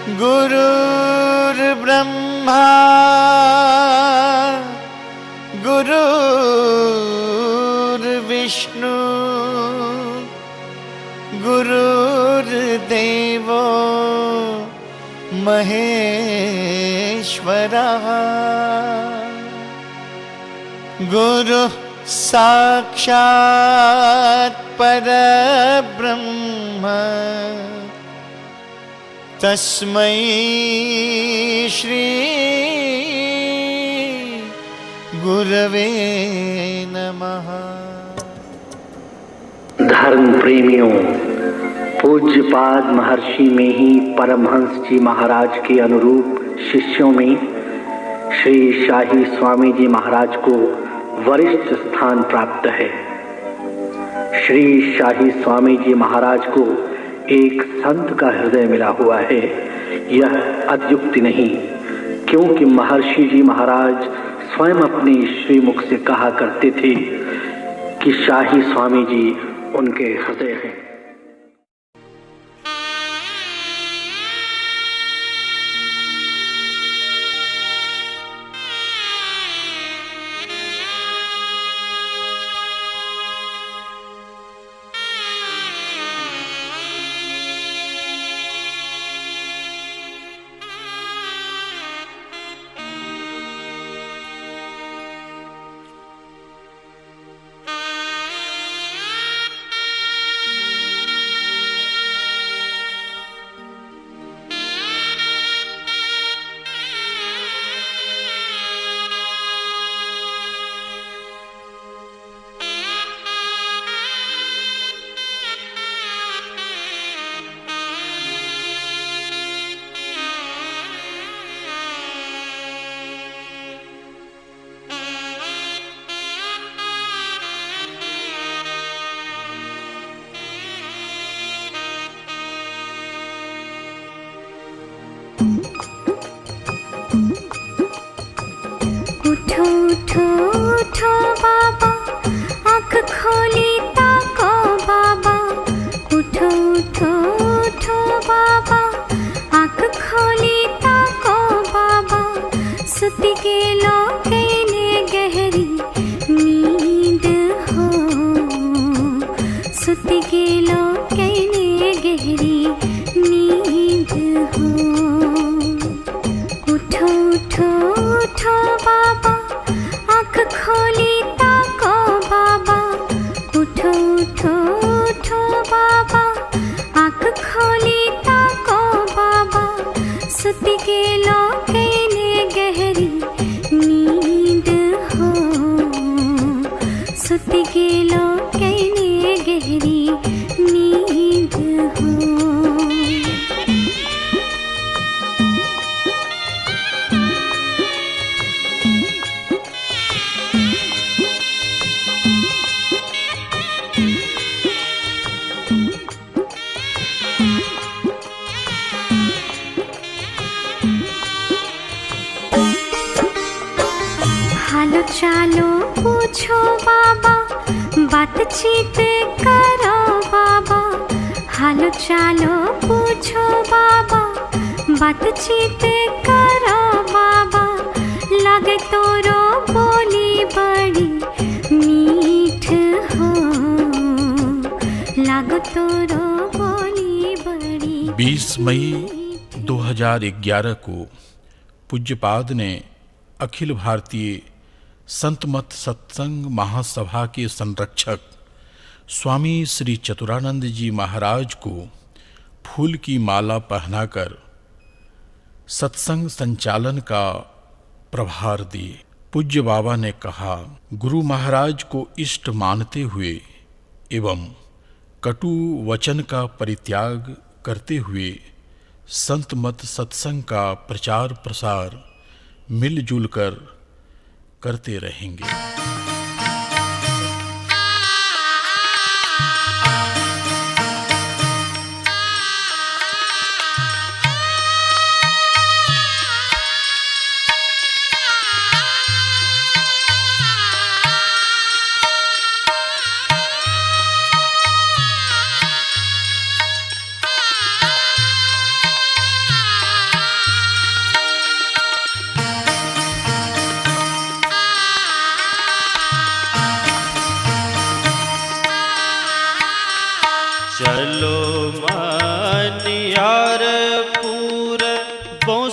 गुरुर्ब्रह्मा गुरुर्विष्णु गुरुर्देवो महेश्वरः गुरुः साक्षात् परब्रह्म तस्मै श्री गुरवे नमः। धर्म प्रेमियों, पूज्यपाद महर्षि में ही परमहंस जी महाराज के अनुरूप शिष्यों में श्री शाही स्वामी जी महाराज को वरिष्ठ स्थान प्राप्त है। श्री शाही स्वामी जी महाराज को एक संत का हृदय मिला हुआ है। यह अत्युक्ति नहीं, क्योंकि महर्षि जी महाराज स्वयं अपने श्रीमुख से कहा करते थे कि शाही स्वामी जी उनके हृदय हैं। उठो उठो उठो बाबा, आँख खोली ताको बाबा। उठो उठो उठो बाबा, आँख खोली ताको बाबा। सुति गेलो कैने गहरी नींद हो, सुति गेलो कैने गहरी नींद हो। उठो उठो उठो बाबा, आँख खोली ताको बाबा। उठो उठो उठो बाबा, आँख खोली ताको बाबा। सुति गेलो कैने गहरी नींद हो, सुति गेलो कैने गहरी नींद हो। हालो चालो पूछो बाबा, बातचीत करो बाबा। हालो चालो पूछो बाबा, बातचीत करो बाबा। लगे तोरो बोली बड़ी मीठ हो, लगे तोरो बोली बड़ी। 20 मई 2011 को पूज्यपाद ने अखिल भारतीय संतमत सत्संग महासभा के संरक्षक स्वामी श्री चतुरानंद जी महाराज को फूल की माला पहनाकर सत्संग संचालन का प्रभार दिए। पूज्य बाबा ने कहा, गुरु महाराज को इष्ट मानते हुए एवं कटु वचन का परित्याग करते हुए संतमत सत्संग का प्रचार प्रसार मिलजुल कर करते रहेंगे।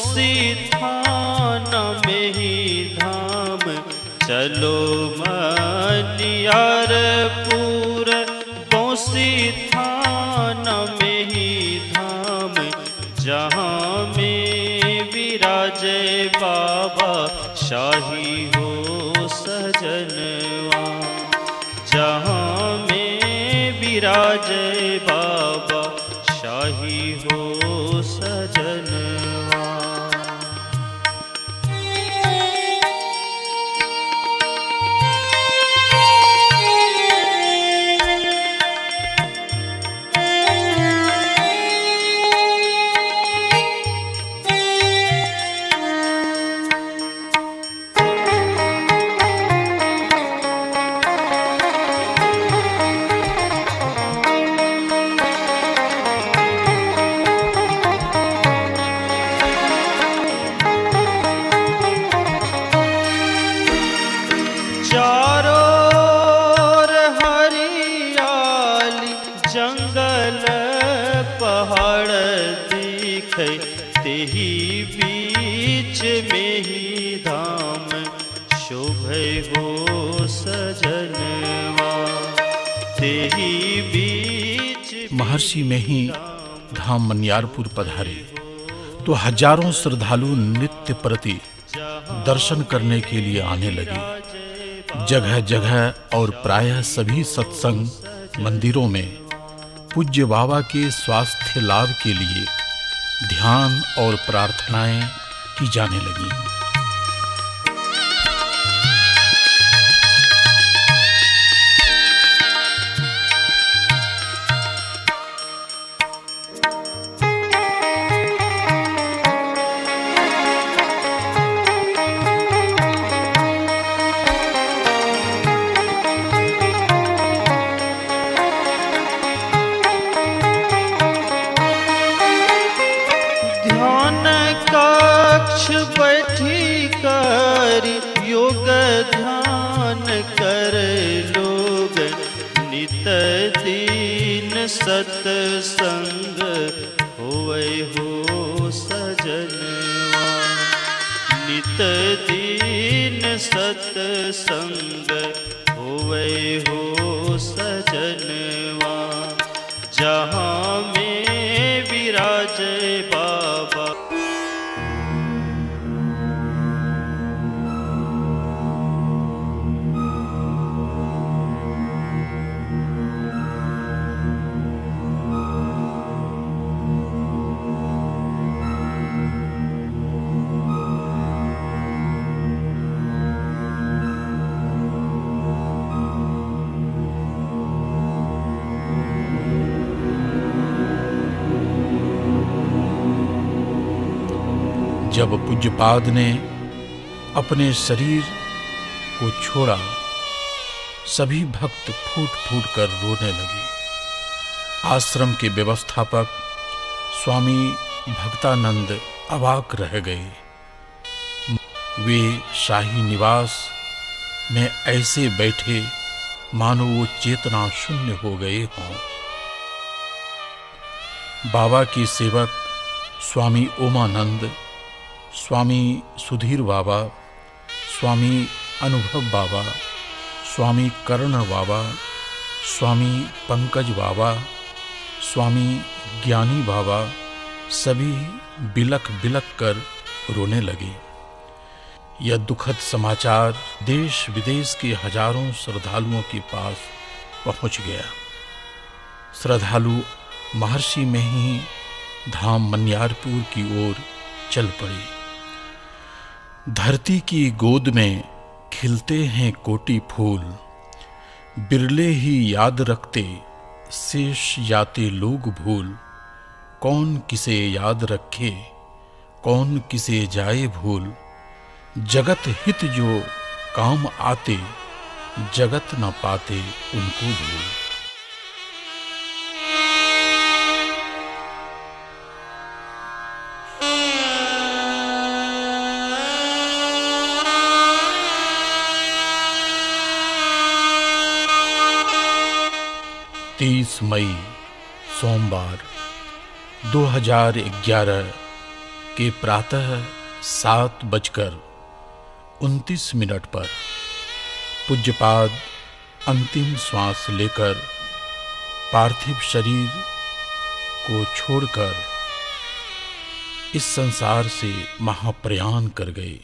कोसी थाना में ही धाम चलो मनियारपुर कोसी थाना में ही धाम जहाँ में विराजे बाबा शाही हो सजनवा जहाँ में विराजे बाबा शाही हो सजनवा। जंगल पहाड़ दिखे तेही बीच में ही धाम शोभे हो सजनवा तेही बीच। महर्षि में ही धाम मनियारपुर पधारे तो हजारों श्रद्धालु नित्य प्रति दर्शन करने के लिए आने लगे। जगह जगह और प्रायः सभी सत्संग मंदिरों में पूज्य बाबा के स्वास्थ्य लाभ के लिए ध्यान और प्रार्थनाएं की जाने लगी। बैठी कर योग ध्यान कर लोग नित दिन सत्संग होवे हो सजनवा नित दिन सत्संग होवे हो सजनवा जहाँ में विराजे बाबा। जब पूज्यपाद ने अपने शरीर को छोड़ा सभी भक्त फूट फूट कर रोने लगे। आश्रम के व्यवस्थापक स्वामी भक्तानंद अवाक रह गए। वे शाही निवास में ऐसे बैठे मानो वो चेतना शून्य हो गए हों। बाबा के सेवक स्वामी ओमानंद, स्वामी सुधीर बाबा, स्वामी अनुभव बाबा, स्वामी कर्ण बाबा, स्वामी पंकज बाबा, स्वामी ज्ञानी बाबा सभी बिलख बिलख कर रोने लगे। यह दुखद समाचार देश विदेश के हजारों श्रद्धालुओं के पास पहुंच गया। श्रद्धालु महर्षि में ही धाम मनियारपुर की ओर चल पड़े। धरती की गोद में खिलते हैं कोटि फूल, बिरले ही याद रखते शेष जाते लोग भूल। कौन किसे याद रखे कौन किसे जाए भूल, जगत हित जो काम आते जगत न पाते उनको भूल। मई सोमवार 2011 के प्रातः 7:29 पर पूज्यपाद अंतिम श्वास लेकर पार्थिव शरीर को छोड़कर इस संसार से महाप्रयाण कर गए।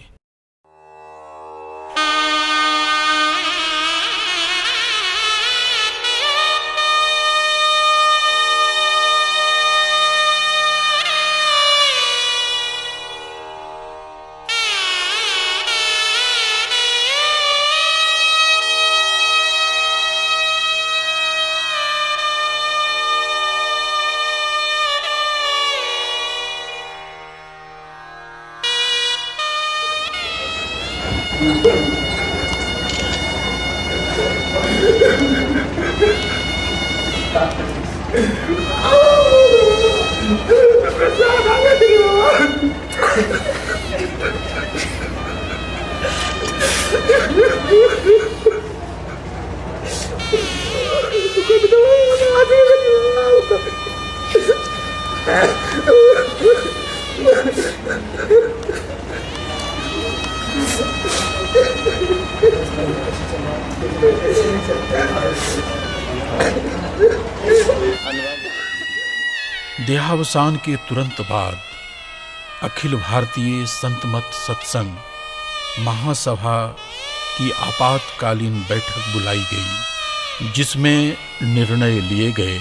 देहावसान के तुरंत बाद अखिल भारतीय संत मत सत्संग महासभा की आपातकालीन बैठक बुलाई गई, जिसमें निर्णय लिए गए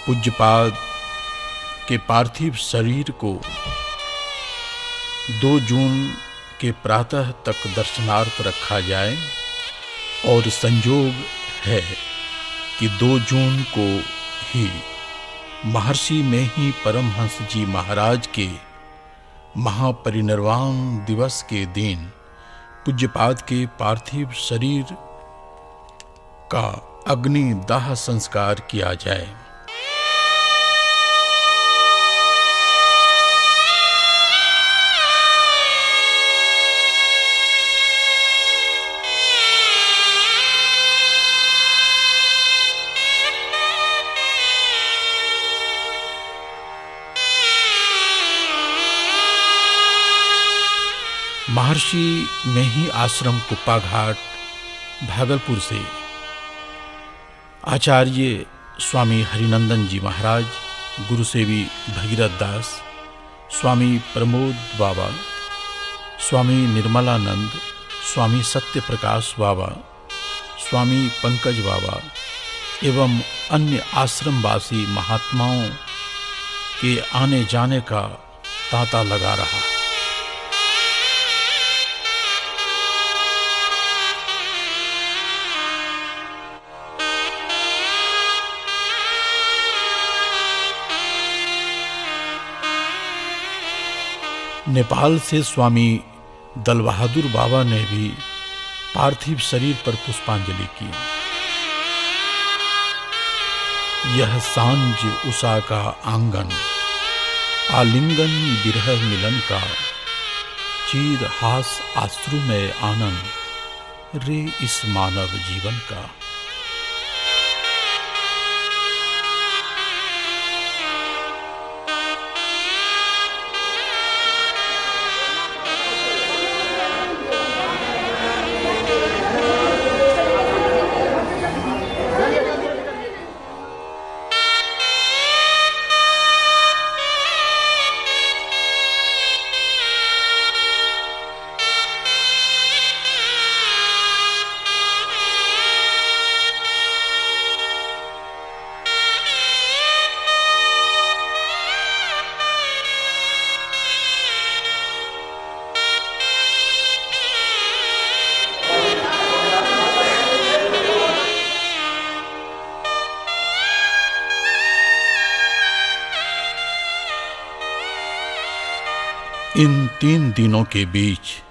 पूज्यपाद के पार्थिव शरीर को 2 जून के प्रातः तक दर्शनार्थ रखा जाए और संयोग है कि 2 जून को ही महर्षि में ही परमहंस जी महाराज के महापरिनिर्वाण दिवस के दिन पूज्यपाद के पार्थिव शरीर का अग्निदाह संस्कार किया जाए। महर्षि में ही आश्रम कुप्पा घाट भागलपुर से आचार्य स्वामी हरिनंदन जी महाराज, गुरुसेवी भगीरथ दास, स्वामी प्रमोद बाबा, स्वामी निर्मलानंद, स्वामी सत्य प्रकाश बाबा, स्वामी पंकज बाबा एवं अन्य आश्रमवासी महात्माओं के आने जाने का तांता लगा रहा। नेपाल से स्वामी दल बहादुर बाबा ने भी पार्थिव शरीर पर पुष्पांजलि की। यह सांझ उषा का आंगन, आलिंगन बिरह मिलन का, चीर हास आश्रु में आनंद रे इस मानव जीवन का। इन 3 दिनों के बीच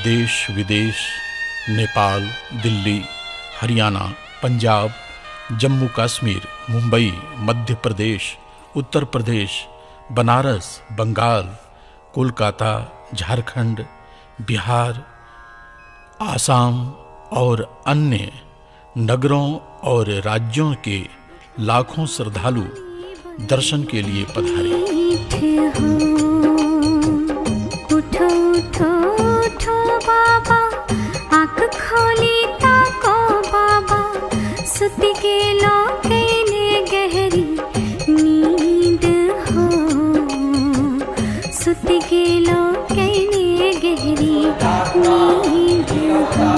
देश विदेश, नेपाल, दिल्ली, हरियाणा, पंजाब, जम्मू कश्मीर, मुंबई, मध्य प्रदेश, उत्तर प्रदेश, बनारस, बंगाल, कोलकाता, झारखंड, बिहार, आसाम और अन्य नगरों और राज्यों के लाखों श्रद्धालु दर्शन के लिए पधारे। सुत गेलो कैने गहरी नींद हो।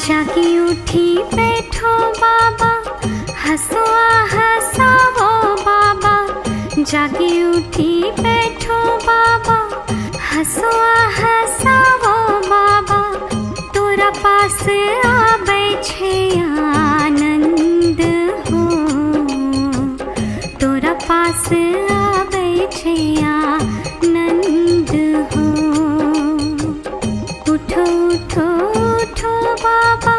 जागी उठी बैठो बाबा, हंसो हंसावो बाबा। जागी उठी बैठो बाबा, हंसो हंसावो बाबा। तोरा पास आबै छे आनंद हो, तोरा पास आबै छे आनंद हो। उठो उठो उठो बाबा,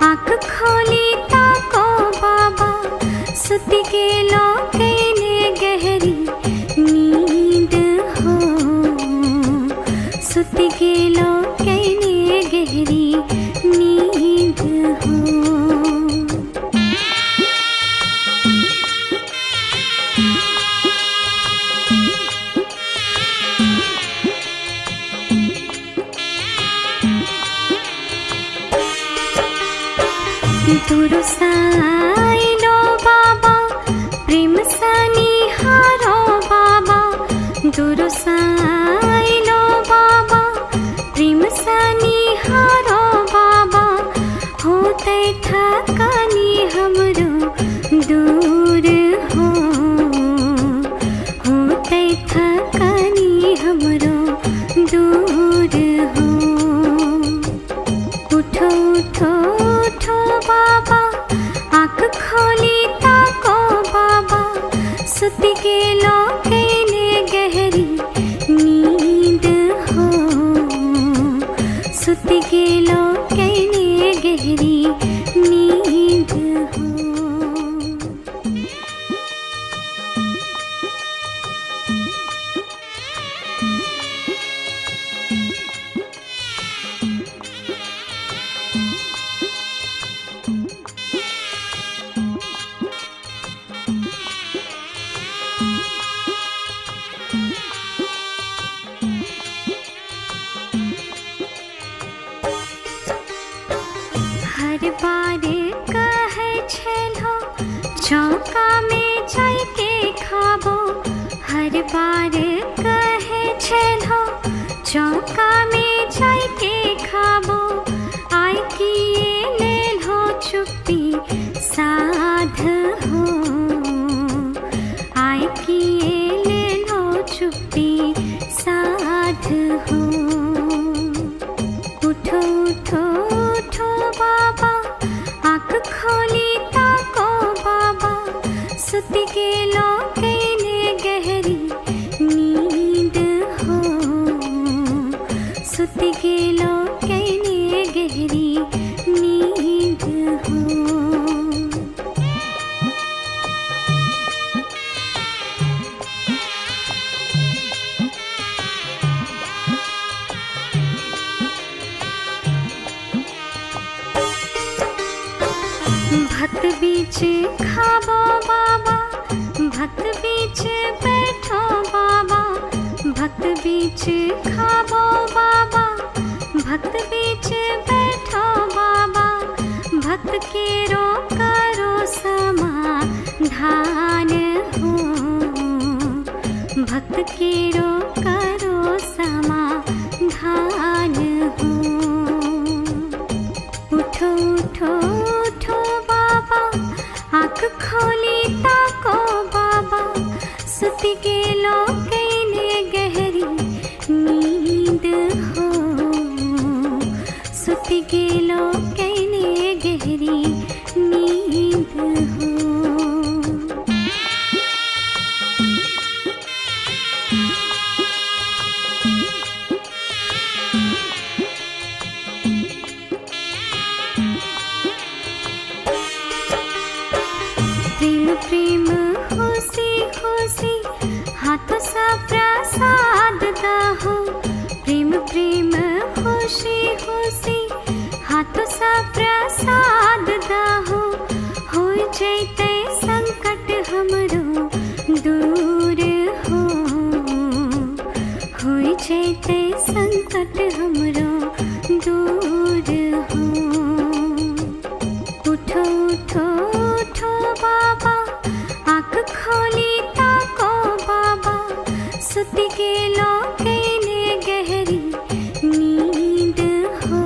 आँख खोली ताको बाबा। सुत गेलो कैने गहरी नींद हो, सुत गेलो कैने गहरी नींद हो। दूर साइलो बाबा, प्रेम सनी हारो बाबा। दूर साइलो बाबा, प्रेम सनी हारो बाबा। होते थकानी हमरो दूर हो, होते थकानी हमरो दूर हो। उठो उठो उठो बाबा, आँख खोली ताको बाबा। सुत गेलो कैने गहरी नींद हो, सुत गेलो कैने गहरी नींद हो। हर बार कहे छेलो चौका में जाइके खाबो। हर बार कहे छेलो चौका में जाइके खाबो। आय किए लेलो चुप्पी साध हो, आय किए लेलो चुप्पी साध हो। उठो उठो उठो बाबा, आँख खोली ताको बाबा। सुत गेलो कैने गहरी नींद हो, सुत गेलो कैने गहरी नींद हो। भक्त बीच खाबो बाबा, भक्त बीच बैठो बाबा। भक्त बीच खाबो बाबा, भक्त बीच बैठो बाबा। भक्त केरो करो समाधान हो, भक्त केरो करो समाधान हो। उठो उठो उठो बाबा, आँख खोली ताको बाबा। सुत गेलो कैने गहरी नींद हो, सुत गेलो कैने गहरी नींद हो। प्रेम प्रेम खुशी खुशी, हाथों सा प्रसाद दहो। प्रेम प्रेम खुशी खुशी, हाथों सा प्रसाद दहो। हो जैते संकट हमरो दूर हो, जैते संकट हमरो दूर हो। उठो उठो उठो बाबा, आँख खोली ताको बाबा, सुति गेलो केने गहरी नींद हो,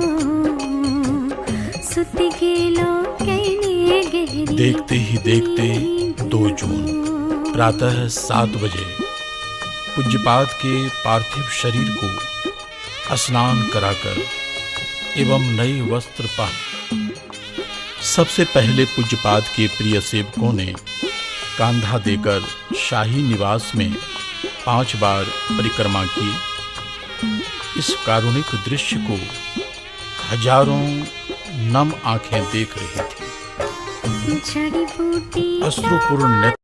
सुति गेलो केने गहरी। देखते ही देखते 2 जून प्रातः 7 बजे पूज्यपाद के पार्थिव शरीर को स्नान कराकर एवं नए वस्त्र पहन सबसे पहले पूज्यपाद के प्रिय सेवकों ने कांधा देकर शाही निवास में 5 बार परिक्रमा की। इस कारुणिक दृश्य को हजारों नम आंखें देख रही थी। अश्रुपूर्ण नेत्र